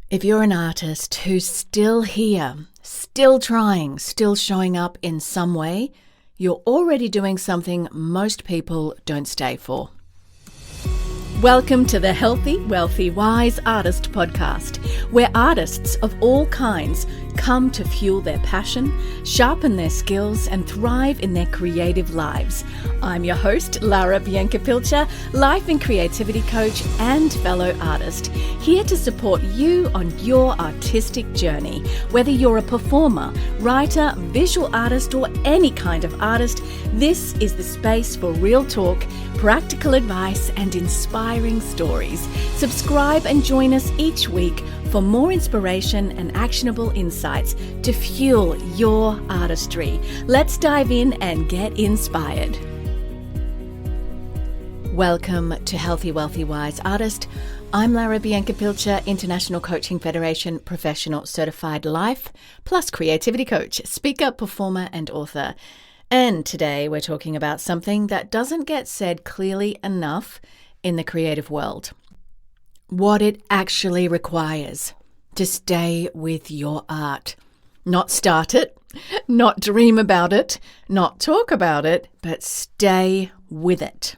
If you're an artist who's still here, still trying, still showing up in some way, you're already doing something most people don't stay for. Welcome to the Healthy, Wealthy, Wise Artist podcast, where artists of all kinds come to fuel their passion, sharpen their skills, and thrive in their creative lives. I'm your host, Lara Bianca-Pilcher, life and creativity coach and fellow artist, here to support you on your artistic journey. Whether you're a performer, writer, visual artist, or any kind of artist, this is the space for real talk, practical advice, and inspiring stories. Subscribe and join us each week for more inspiration and actionable insights to fuel your artistry. Let's dive in and get inspired. Welcome to Healthy, Wealthy, Wise Artist. I'm Lara Bianca-Pilcher, International Coaching Federation Professional Certified Life plus Creativity Coach, speaker, performer, and author. And today we're talking about something that doesn't get said clearly enough in the creative world. What it actually requires to stay with your art. Not start it, not dream about it, not talk about it, but stay with it.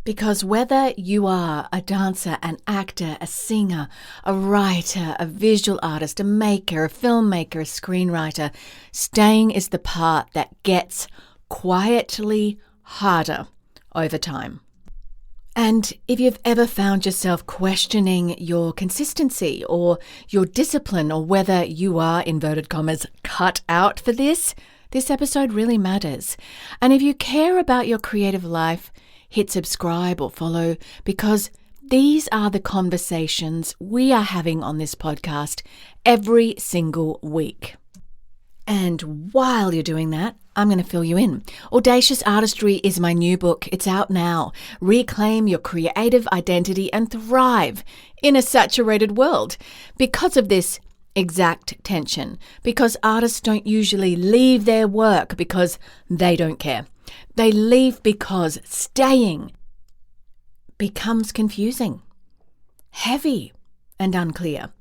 Because whether you are a dancer, an actor, a singer, a writer, a visual artist, a maker, a filmmaker, a screenwriter, staying is the part that gets quietly harder over time. And if you've ever found yourself questioning your consistency or your discipline or whether you are, inverted commas, cut out for this episode really matters. And if you care about your creative life, hit subscribe or follow, because these are the conversations we are having on this podcast every single week. And while you're doing that, I'm going to fill you in. Audacious Artistry is my new book. It's out now. Reclaim your creative identity and thrive in a saturated world. Because of this exact tension, because artists don't usually leave their work because they don't care. They leave because staying becomes confusing, heavy, and unclear.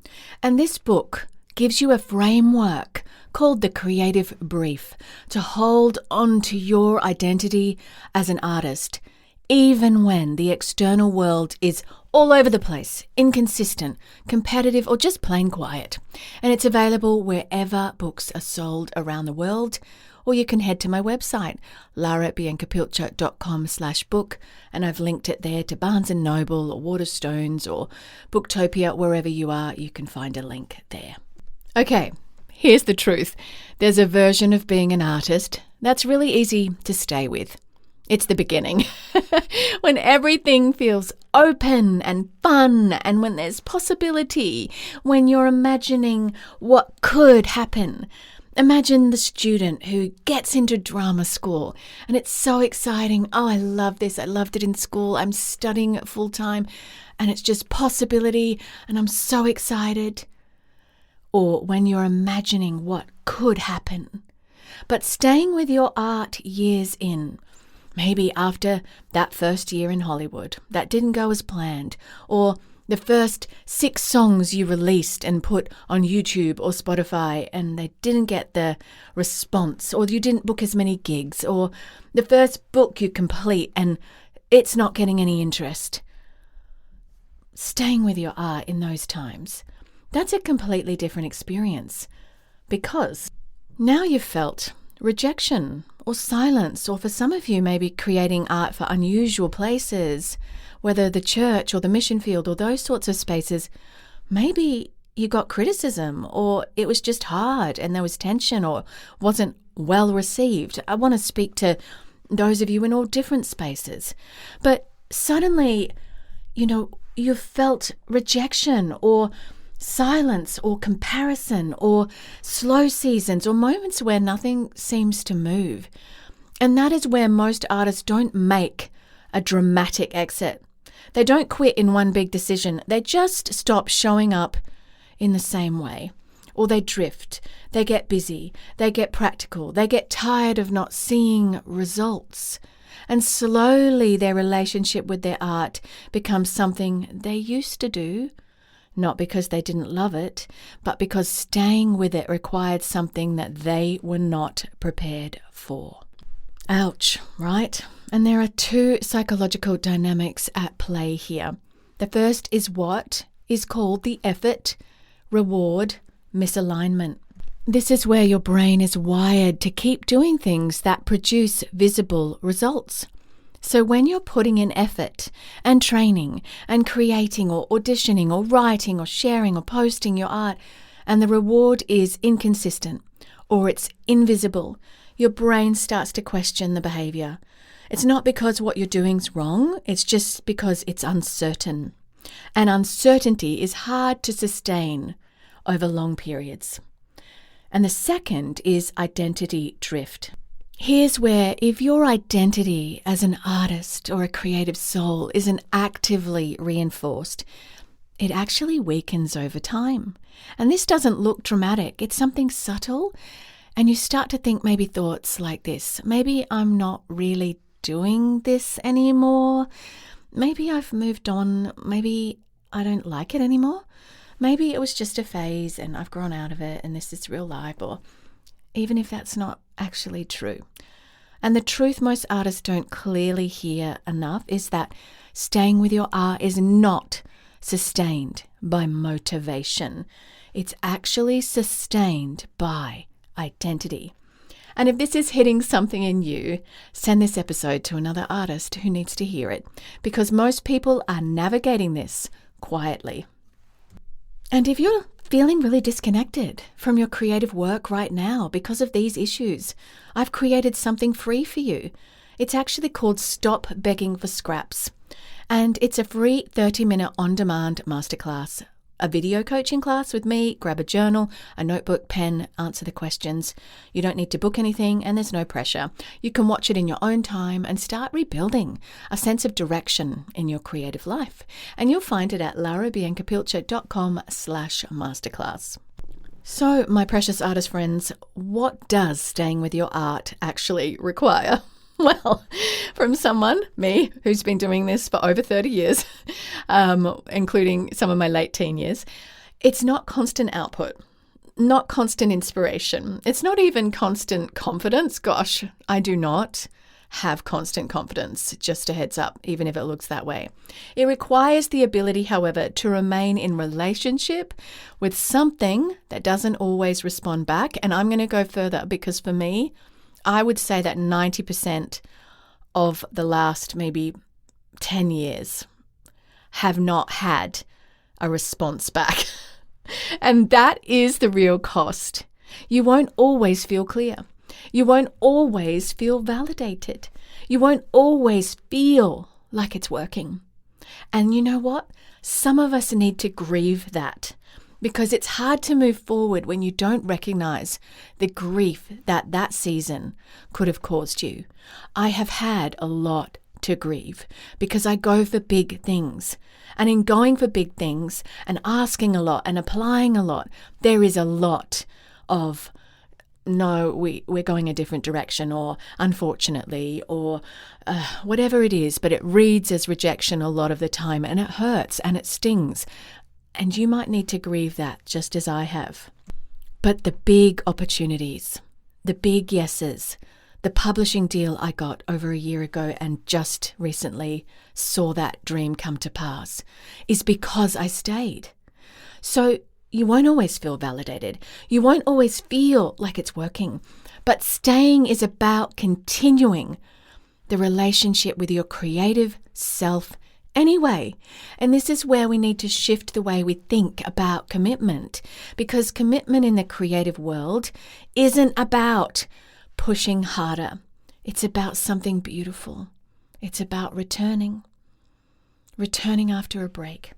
And this book gives you a framework called the Creative Brief to hold on to your identity as an artist, even when the external world is all over the place, inconsistent, competitive, or just plain quiet. And it's available wherever books are sold around the world, or you can head to my website, larabiancapilcher.com/book, and I've linked it there to Barnes & Noble or Waterstones or Booktopia. Wherever you are, you can find a link there. Okay, here's the truth. There's a version of being an artist that's really easy to stay with. It's the beginning, when everything feels open and fun, and when there's possibility, when you're imagining what could happen. Imagine the student who gets into drama school and it's so exciting. Oh, I love this. I loved it in school. I'm studying full time and it's just possibility and I'm so excited. Or when you're imagining what could happen, but staying with your art years in, maybe after that first year in Hollywood that didn't go as planned, or the first 6 songs you released and put on YouTube or Spotify and they didn't get the response, or you didn't book as many gigs, or the first book you complete and it's not getting any interest. Staying with your art in those times, that's a completely different experience, because now you've felt rejection or silence, or for some of you, maybe creating art for unusual places, whether the church or the mission field or those sorts of spaces. Maybe you got criticism, or it was just hard and there was tension or wasn't well received. I want to speak to those of you in all different spaces. But suddenly, you felt rejection or silence or comparison or slow seasons or moments where nothing seems to move. And that is where most artists don't make a dramatic exit. They don't quit in one big decision. They just stop showing up in the same way. Or they drift. They get busy. They get practical. They get tired of not seeing results. And slowly their relationship with their art becomes something they used to do, not because they didn't love it, but because staying with it required something that they were not prepared for. Ouch, right? And there are two psychological dynamics at play here. The first is what is called the effort-reward misalignment. This is where your brain is wired to keep doing things that produce visible results. So when you're putting in effort and training and creating or auditioning or writing or sharing or posting your art, and the reward is inconsistent or it's invisible, your brain starts to question the behavior. It's not because what you're doing's wrong, it's just because it's uncertain. And uncertainty is hard to sustain over long periods. And the second is identity drift. Here's where if your identity as an artist or a creative soul isn't actively reinforced, it actually weakens over time. And this doesn't look dramatic. It's something subtle. And you start to think maybe thoughts like this. Maybe I'm not really doing this anymore. Maybe I've moved on. Maybe I don't like it anymore. Maybe it was just a phase and I've grown out of it and this is real life, or even if that's not actually true. And the truth most artists don't clearly hear enough is that staying with your art is not sustained by motivation. It's actually sustained by identity. And if this is hitting something in you, send this episode to another artist who needs to hear it, because most people are navigating this quietly. And if you're feeling really disconnected from your creative work right now because of these issues, I've created something free for you. It's actually called Stop Begging for Scraps. And it's a free 30-minute on-demand masterclass, a video coaching class with me. Grab a journal, a notebook, pen, answer the questions. You don't need to book anything and there's no pressure. You can watch it in your own time and start rebuilding a sense of direction in your creative life. And you'll find it at larabiancapilcher.com/masterclass. So, my precious artist friends, what does staying with your art actually require? Well, from someone, me, who's been doing this for over 30 years, including some of my late teen years, it's not constant output, not constant inspiration. It's not even constant confidence. Gosh, I do not have constant confidence, just a heads up, even if it looks that way. It requires the ability, however, to remain in relationship with something that doesn't always respond back. And I'm going to go further because for me, I would say that 90% of the last maybe 10 years have not had a response back. And that is the real cost. You won't always feel clear. You won't always feel validated. You won't always feel like it's working. And you know what? Some of us need to grieve that. Because it's hard to move forward when you don't recognize the grief that that season could have caused you. I have had a lot to grieve because I go for big things. And in going for big things and asking a lot and applying a lot, there is a lot of, no, we're going a different direction, or unfortunately, or whatever it is. But it reads as rejection a lot of the time, and it hurts and it stings. And you might need to grieve that just as I have. But the big opportunities, the big yeses, the publishing deal I got over a year ago and just recently saw that dream come to pass, is because I stayed. So you won't always feel validated. You won't always feel like it's working. But staying is about continuing the relationship with your creative self anyway. And this is where we need to shift the way we think about commitment, because commitment in the creative world isn't about pushing harder. It's about something beautiful. It's about returning after a break,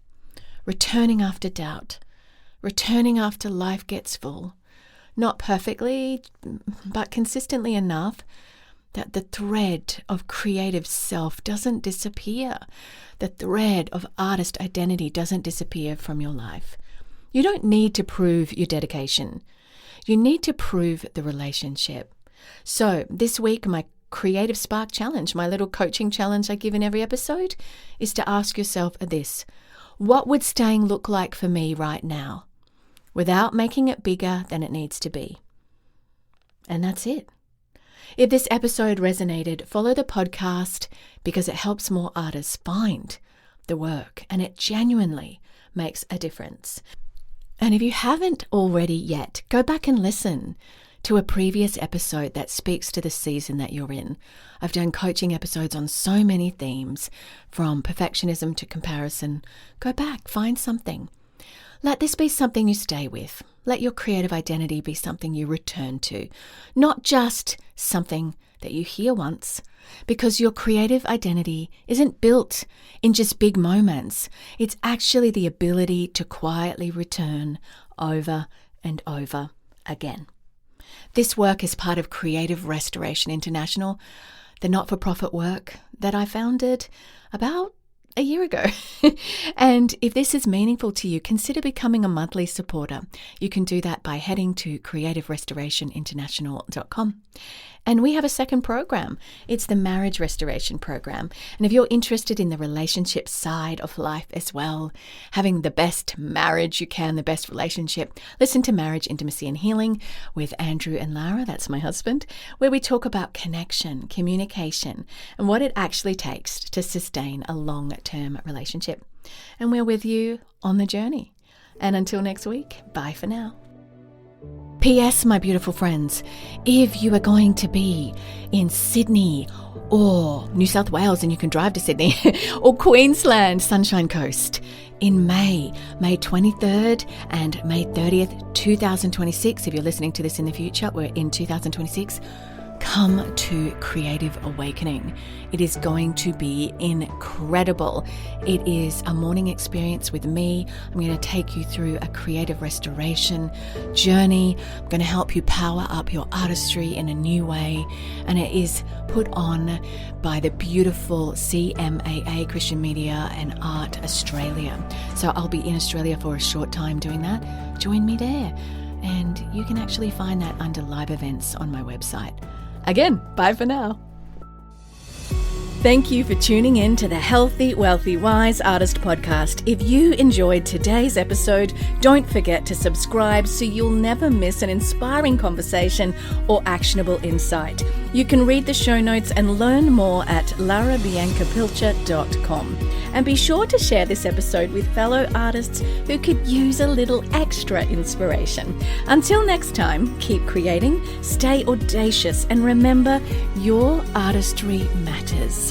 returning after doubt, returning after life gets full, not perfectly, but consistently enough that the thread of creative self doesn't disappear. The thread of artist identity doesn't disappear from your life. You don't need to prove your dedication. You need to prove the relationship. So this week, my Creative Spark Challenge, my little coaching challenge I give in every episode, is to ask yourself this: What would staying look like for me right now without making it bigger than it needs to be? And that's it. If this episode resonated, follow the podcast because it helps more artists find the work and it genuinely makes a difference. And if you haven't already yet, go back and listen to a previous episode that speaks to the season that you're in. I've done coaching episodes on so many themes, from perfectionism to comparison. Go back, find something. Let this be something you stay with. Let your creative identity be something you return to, not just something that you hear once, because your creative identity isn't built in just big moments. It's actually the ability to quietly return over and over again. This work is part of Creative Restoration International, the not-for-profit work that I founded about a year ago. And if this is meaningful to you, consider becoming a monthly supporter. You can do that by heading to creativerestorationinternational.com. And we have a second program. It's the Marriage Restoration Program. And if you're interested in the relationship side of life as well, having the best marriage you can, the best relationship, listen to Marriage, Intimacy and Healing with Andrew and Lara, that's my husband, where we talk about connection, communication, and what it actually takes to sustain a long-term relationship. And we're with you on the journey. And until next week, bye for now. P.S. my beautiful friends, if you are going to be in Sydney or New South Wales and you can drive to Sydney or Queensland, Sunshine Coast in May 23rd and May 30th, 2026, if you're listening to this in the future, we're in 2026, come to Creative Awakening. It is going to be incredible. It is a morning experience with me. I'm going to take you through a creative restoration journey. I'm going to help you power up your artistry in a new way. And it is put on by the beautiful CMAA, Christian Media and Art Australia. So I'll be in Australia for a short time doing that. Join me there. And you can actually find that under live events on my website. Again, bye for now. Thank you for tuning in to the Healthy, Wealthy, Wise Artist podcast. If you enjoyed today's episode, don't forget to subscribe so you'll never miss an inspiring conversation or actionable insight. You can read the show notes and learn more at larabiancapilcher.com. And be sure to share this episode with fellow artists who could use a little extra inspiration. Until next time, keep creating, stay audacious, and remember, your artistry matters.